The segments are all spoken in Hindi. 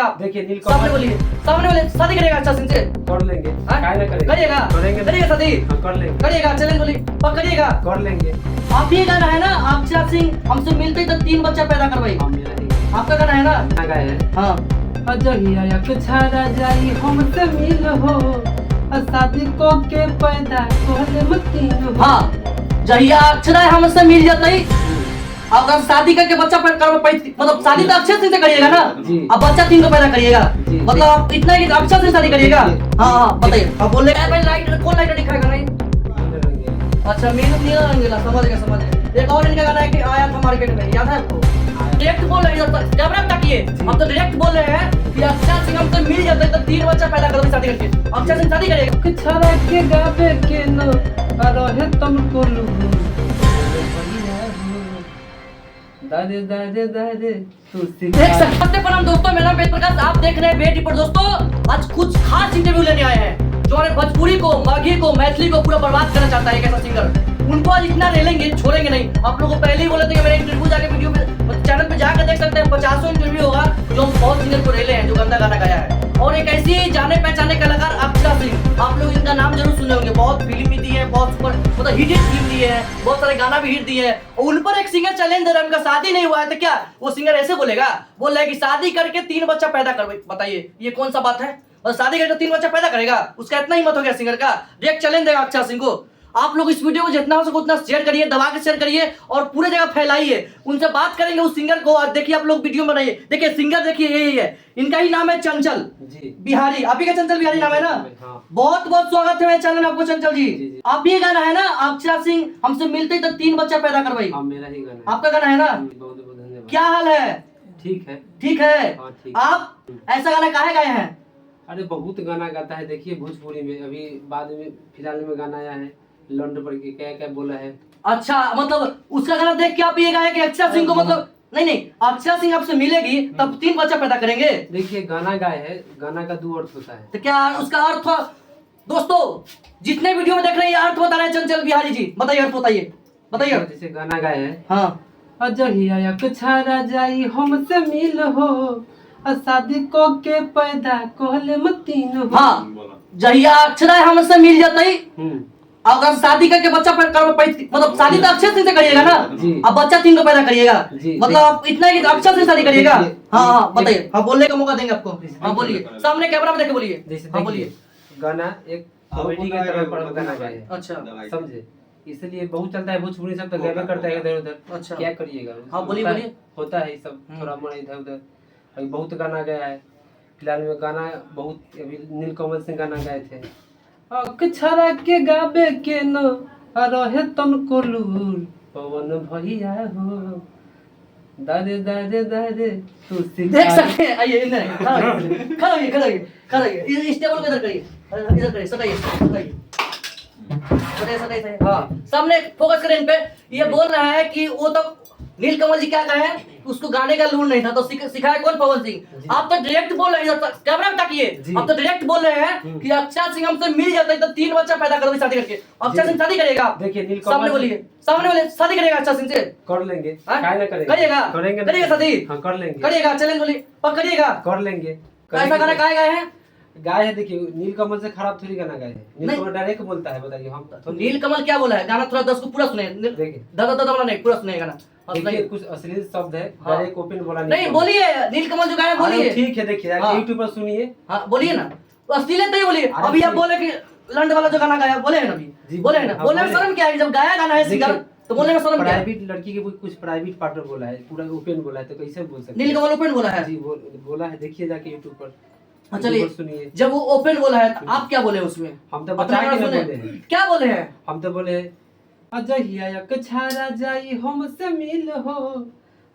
आप देखिए सामने बोलिए, सामने बोलिए। शादी करेगा अच्छा सिंह से? कर लेंगे, हाँ? काहे ना करेंगे? करिएगा, करेंगे, करिएगा शादी, हाँ, कर लेंगे, करिएगा। चैलेंज बोलिए, करिएगा। कर लेंगे। आप ये गाना है ना, अक्षरा सिंह हमसे मिलते ही तो 3 बच्चा पैदा करवाई। हम मेरा ही आपका गाना है ना? गाना गाए हैं। हाँ। अजहिया या कुछारा जाई हमसे मिल हो शादी को के पैदा कोहले मतीन हो। हाँ, जहिया अक्षरा हमसे मिल जाती अगर शादी करके बच्चा पैदा मतलब शादी तो अक्षर सिंह से करिएगा ना? जी। अब बच्चा 3 को पैदा करिएगा, जी, मतलब आप इतना ही अक्षर से शादी करिएगा। हाँ हाँ बताइए। अब बोले लाइट कौन लाइट दिखाएगा? नहीं अच्छा, मेहनत नहीं रंगीला, समझ गया समझ गया। एक और इनका गाना है कि आया था मार्केट में, याद है आपको? डायरेक्ट बोल रहे हैं, कैमरा में ताकिए। हम तो डायरेक्ट बोल रहे हैं कि अक्षर सिंह हमसे मिल जाते तो 3 बच्चा पैदा करोगे शादी करके। अक्षर सिंह शादी करेगा। कुछारा के गावे के नो रहे तुमको लू दादे दादे दादे तू देख सकते हैं प्रणाम दोस्तों, मेरा नाम वेद प्रकाश, आप देख रहे हैं वेद रिपोर्ट। दोस्तों आज कुछ खास इंटरव्यू लेने आए हैं जो हमारे भोजपुरी को, माघी को, मैथिली को पूरा बर्बाद करना चाहता है एक ऐसा सिंगर। उनको आज इतना रेलेंगे, छोड़ेंगे नहीं। आप लोगों को पहले ही बोले थे कि मेरे इंटरव्यू जाके वीडियो पे चैनल पे जाकर देख सकते हैं। 50 इंटरव्यू होगा जो हम बहुत सिंगर को रेले हैं जो गंदा गाना गाया है। और एक ऐसी जाने पहचाने कलाकार अक्षरा सिंह, आप लोग इनका नाम जरूर सुने होंगे। बहुत फिल्म भी दी है, बहुत सुपर मतलब हिट फिल्म दी है, बहुत सारे गाना भी हिट दिए है। और उन पर एक सिंगर चैलेंज दे रहा है, उनका शादी नहीं हुआ है तो क्या वो सिंगर ऐसे बोलेगा? बोल रहा है कि शादी करके 3 बच्चा पैदा कर। बताइए ये कौन सा बात है? और शादी करके 3 बच्चा पैदा करेगा, उसका इतना हिम्मत हो गया सिंगर का? डायरेक्ट चैलेंज देगा अक्षरा सिंह को। आप लोग इस वीडियो को जितना हो सके उतना शेयर करिए, दबा के शेयर करिए और पूरे जगह फैलाइए। उनसे बात करेंगे उस सिंगर को। आज देखिए आप लोग वीडियो बनाइए, देखिए सिंगर देखिए यही है, इनका ही नाम है चंचल बिहारी। आप ही का चंचल बिहारी नाम है ना? हाँ। बहुत बहुत स्वागत है मेरे चैनल में आपको चंचल जी। आप ये गाना है ना, अक्षरा सिंह हमसे मिलते ही तो 3 बच्चा पैदा करवाई। हम मेरा ही गाना आपका गाना है ना? बहुत बहुत धन्यवाद। क्या हाल है? ठीक है। ठीक है। हाँ, ठीक। आप ऐसा गाना काहे गाए हैं? अरे बहुत गाना गाता है, देखिए भोजपुरी में अभी बाद में फिलहाल में गाना आया है लौंड पर के क्या क्या बोला है। अच्छा, मतलब उसका गाना देख के आप ये गाए कि अक्षरा सिंह को मतलब नहीं, अक्षरा सिंह आपसे मिलेगी तब 3 बच्चा पैदा करेंगे। देखिए गाना गाए है, गाना का 2 अर्थ होता है। तो क्या उसका अर्थ? दोस्तों जितने वीडियो में देख रहे हैं ये अर्थ बता रहे हैं चंचल बिहारी जी, बताइए अर्थ बताइए, बताइए। जैसे गाना गाए है। हाँ। अजहिया या कुछारा जाई हमसे मिल हो शादी को के पैदा कोहले मतीन हो। हाँ, जहिया अक्षरा हमसे मिल जाती अगर शादी करके बच्चा पैदा मतलब शादी तो अक्षर सिंह से करिएगा ना? जी। अब बच्चा 3 को पैदा करिएगा, जी, मतलब आप इतना ही अक्षर से शादी करिएगा। हाँ हाँ बताइए। हाँ बोलने का मौका देंगे आपको। हाँ बोलिए, सामने कैमरा में देख के बोलिए। हाँ बोलिए। गाना एक कॉमेडी की तरह पर गाना गाए है। अच्छा समझे, इसलिए बहुत चलता है भोजपुरी, सब तो गावे करता है इधर उधर। अच्छा। क्या करिएगा? हाँ बोलिए होता है- बोलिए। होता है ये सब थोड़ा मोड़ा इधर उधर। अभी बहुत गाना गया है फिलहाल में, गाना बहुत अभी नीलकमल सिंह गाना गाए थे। कुछारा के गावे के नो रहे तुमको लूर पवन भैया हो दादे दादे दादे तू देख सकते हैं। आइए इधर खड़ा होइए, खड़ा होइए, खड़ा होइए, खड़ा होइए। इस टेबल को इधर करिए, इधर करिए, सटाइए सटाइए सटाइए सटाइए। हाँ सामने फोकस करें इन पे। ये बोल रहा है कि वो तो नीलकमल जी क्या कहे हैं, उसको गाने का लूर नहीं था तो सिखाया कौन? पवन सिंह। आप तो डायरेक्ट बोल रहे हैं, कैमरा में ताकिए। आप तो डायरेक्ट बोल रहे हैं कि अक्षरा सिंह हमसे मिल जाते तो 3 बच्चा पैदा करोगे शादी करके। अक्षरा सिंह शादी करेगा। देखिए नीलकमल सामने बोलिए, सामने बोलिए। शादी करेगा अक्षरा सिंह से? कर लेंगे, हाँ? काहे ना करेंगे? करिएगा, करेंगे, करिएगा शादी? हाँ कर लेंगे, करिएगा। चैलेंज बोलिए, करिएगा। कर लेंगे। ऐसा गाना गाए गए हैं? गाय है, देखिए नीलकमल से खराब थोड़ी गाना गाए है। नीलकमल डायरेक्ट बोलता है, बताइए हम तो नीलकमल क्या बोला है? गाना थोड़ा 10 को पूरा सुने। देखिए दादा दादा वाला नहीं, पूरा सुने गाना। देखिए कुछ अश्लील शब्द है, हाँ। डायरेक्ट ओपन बोला नहीं बोलिए, नीलकमल जो गाया बोलिए। ठीक है, देखिए हाँ। यूट्यूब पर सुनिए। हाँ बोलिए ना, तो अश्लील तो ही बोलिए। अरे अभी आप ठीक। बोले कि लंड वाला जो गाना गाया बोले हैं ना अभी, जी, बोले हैं ना? हाँ, बोलने में बोले। शर्म क्या है? जब गाया गाना है सिंगर तो बोलने में शर्म क्या है? प्राइवेट लड़की के कुछ प्राइवेट पार्टनर बोला है, पूरा ओपन बोला है, तो कैसे बोल सकते हैं? नीलकमल ओपन बोला है? जी बोला है, देखिए जाके यूट्यूब पर। हाँ चलिए, YouTube पर सुनिए। जब वो ओपन बोला है तो आप क्या बोले उसमें? हम तो अपना बता के गाना नहीं सुने। बोले हैं। क्या बोले हैं? हम तो बोले अजहिया या कुछारा जाई हमसे मिल हो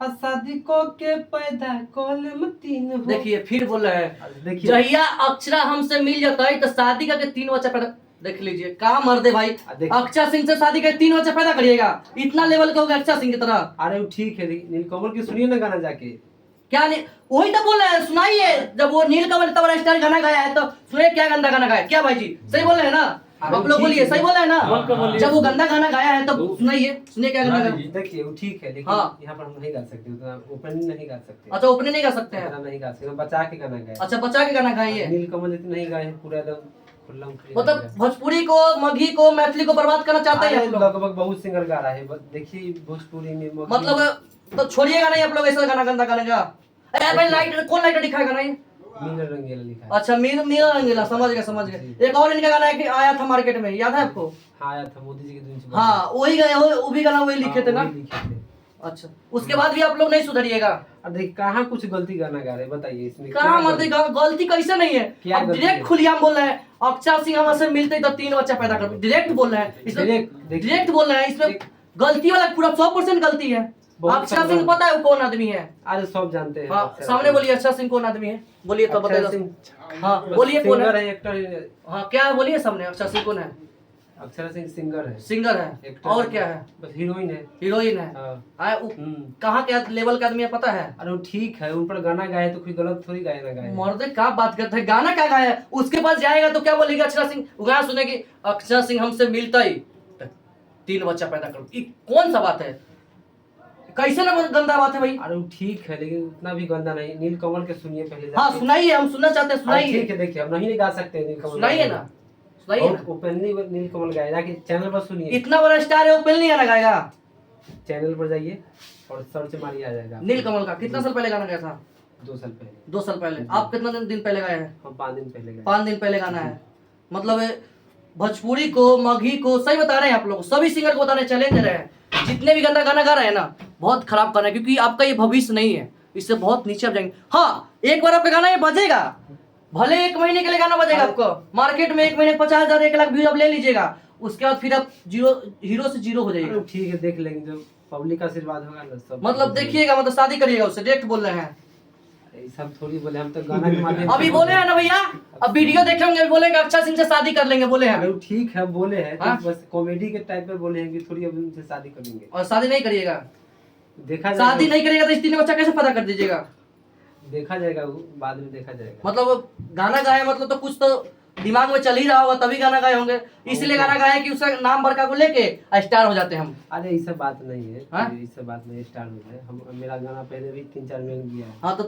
शादी को के पैदा कोहले मतीन हो। देखिए फिर बोल रहे हैं, देखिए जहिया अक्षरा हमसे मिल जाता है तो शादी करके 3 बच्चा पैदा। देख लीजिए कहा मर्दे भाई, देखिए। अक्षरा सिंह से शादी करके 3 बच्चा पैदा करिएगा? इतना लेवल का होगा अक्षरा सिंह की तरह? अरे वो ठीक है, नीलकमल की सुनिए ना गाना जाके। क्या नहीं वही तो बोल रहे हैं, सुनाइए। जब वो नीलकमल इतना बड़ा स्टार गाना गाया है तो सुनिए क्या गंदा गाना गाया। क्या भाई जी सही बोल रहे हैं ना? आप लोग बोलिए, सही बोला है ना? बोल के बोलिए। जब वो गंदा गाना गाया है तब सुनाइए, सुनिए क्या गंदा गाना। देखिए वो ठीक है, लेकिन हाँ। यहाँ पर हम नहीं गा सकते, उतना ओपन नहीं गा सकते। अच्छा, ओपने नहीं गा सकते इतना हैं। नहीं गा सकते, हम बचा के गाना गाए। अच्छा, बचा के गाना गाइए। नीलकमल इतना नहीं गाए हैं, पूरा एकदम खुल्लम खुल्ला मतलब गाए। भोजपुरी को, मगही को, मैथिली को बर्बाद करना चाहते हैं अरे आप लोग। लगभग बहुत सिंगर गा रहा है, देखिए भोजपुरी में मतलब तो छोड़िएगा नहीं आप लोग ऐसा गाना गंदा गाने का। अरे भाई लाइट, कौन लाइटर दिखाएगा ना ये? मीनल रंगीला लिखा है। अच्छा, मीरा रंगीला, समझ गए समझ गए। एक और इनका गाना है कि आया था मार्केट में, याद है आपको? हाँ आया था मोदी जी के दिन से। हाँ, वही गए, वो भी गाना वही लिखे थे ना। वही लिखे थे। अच्छा, उसके बाद भी आप लोग नहीं सुधरिएगा। अब देखिए कहाँ कुछ गलती गाना गा रहे हैं, बताइए इसमें कहाँ क्या मर्दी गलती कैसे नहीं है? क्या अब गलती डायरेक्ट है? खुलियाम बोल रहे हैं, अक्षय सिंह हमसे मिलते तो 3 बच्चा पैदा कर, डायरेक्ट बोल रहे हैं इसमें। देखिए। डायरेक्ट बोल रहे हैं इसमें, गलती वाला पूरा 100% गलती है। बहुत अक्षय सारा- सिंह पता है वो कौन आदमी है? आज सब जानते हैं। हाँ, सामने बोलिए, अक्षय सिंह कौन आदमी है? बोलिए तो अक्षय बताइए। सिंह हाँ बोलिए कौन सिंगर है? है, एक्टर है। हाँ क्या है, बोलिए सामने, अक्षय सिंह कौन है? अक्षर सिंह सिंगर है, सिंगर है, एक्टर और है। क्या है? बस हीरोइन है। हीरोइन है। हाँ। हम्म। कहाँ के लेवल का आदमी है पता है? अरे वो ठीक है, उन पर गाना गाए तो कोई गलत थोड़ी गाए ना गाए। मर्दे क्या बात करते हैं, गाना क्या गाया है? उसके पास जाएगा तो क्या बोलेगा अक्षय सिंह? वो गाना सुनेगी, अक्षय सिंह हमसे मिलता ही 3 बच्चा पैदा करो, ये कौन सा बात है? कैसे ना गंदा बात है भाई। अरे वो ठीक है, लेकिन उतना भी गंदा नहीं। नीलकमल के सुनिए पहले हाँ जाके। सुनाइए, हम सुनना चाहते हैं, अरे सुनाइए। ठीक है, देखिए हम नहीं गा सकते नीलकमल। सुनाइए ना, सुनाइए ना। ओपनली नीलकमल गाए, जाके चैनल पर सुनिए। इतना बड़ा स्टार है, वो पहले नहीं गाना गाएगा। चैनल पर जाइए और सर्च मारिए, आ जाएगा। नीलकमल का कितना साल पहले गाना गाया था? 2 साल पहले। 2 साल पहले। आप कितना दिन पहले गाए हैं? हम 5 दिन पहले गए। 5 दिन पहले गाना है। मतलब भोजपुरी को, मगही को, सही बता रहे हैं आप लोग, सभी सिंगर को बता रहे हैं, चैलेंज दे रहे हैं, जितने भी गंदा गाना गा रहे हैं ना, बहुत खराब कर रहे हैं, क्योंकि आपका ये भविष्य नहीं है, इससे बहुत नीचे आप जाएंगे। हाँ, एक बार आपका गाना ये बजेगा, भले 1 महीने के लिए गाना बजेगा आपको, मार्केट में 1 महीने 50,000 1 लाख व्यूज आप ले लीजिएगा, उसके बाद फिर आप हीरो से जीरो हो अरे जाइएगा। ठीक है, देख लेंगे, जब पब्लिक का आशीर्वाद होगा ना सब। मतलब देखिएगा, मतलब शादी करिएगा उससे, डायरेक्ट बोल रहे हैं। ये सब थोड़ी बोले, हम तो गाना के माध्यम अभी बोले हैं ना भैया, अब वीडियो देखे होंगे, बोले कि अक्षय सिंह से शादी कर लेंगे, बोले अरे हैं। वो ठीक है, बोले हैं हाँ? तो बस कॉमेडी के टाइप पे बोले हैं कि थोड़ी अब उनसे शादी करेंगे। और शादी नहीं करिएगा। देखा जाएगा। शादी नहीं करिएगा तो इस 3 बच्चा कैसे पैदा कर दीजिएगा? देखा जाएगा, वो बाद में देखा जाएगा। मतलब गाना गाए, मतलब तो कुछ तो दिमाग में चल ही रहा होगा, तभी गाना गाए होंगे, इसलिए गाना गाए कि उसका नाम बड़का को लेके स्टार हो जाते हैं हम। अरे ये सब बात नहीं है, हाँ? ये सब बात नहीं, स्टार हो जाए। हम मेरा गाना पहले भी 3-4 मिलियन गया है। हाँ तो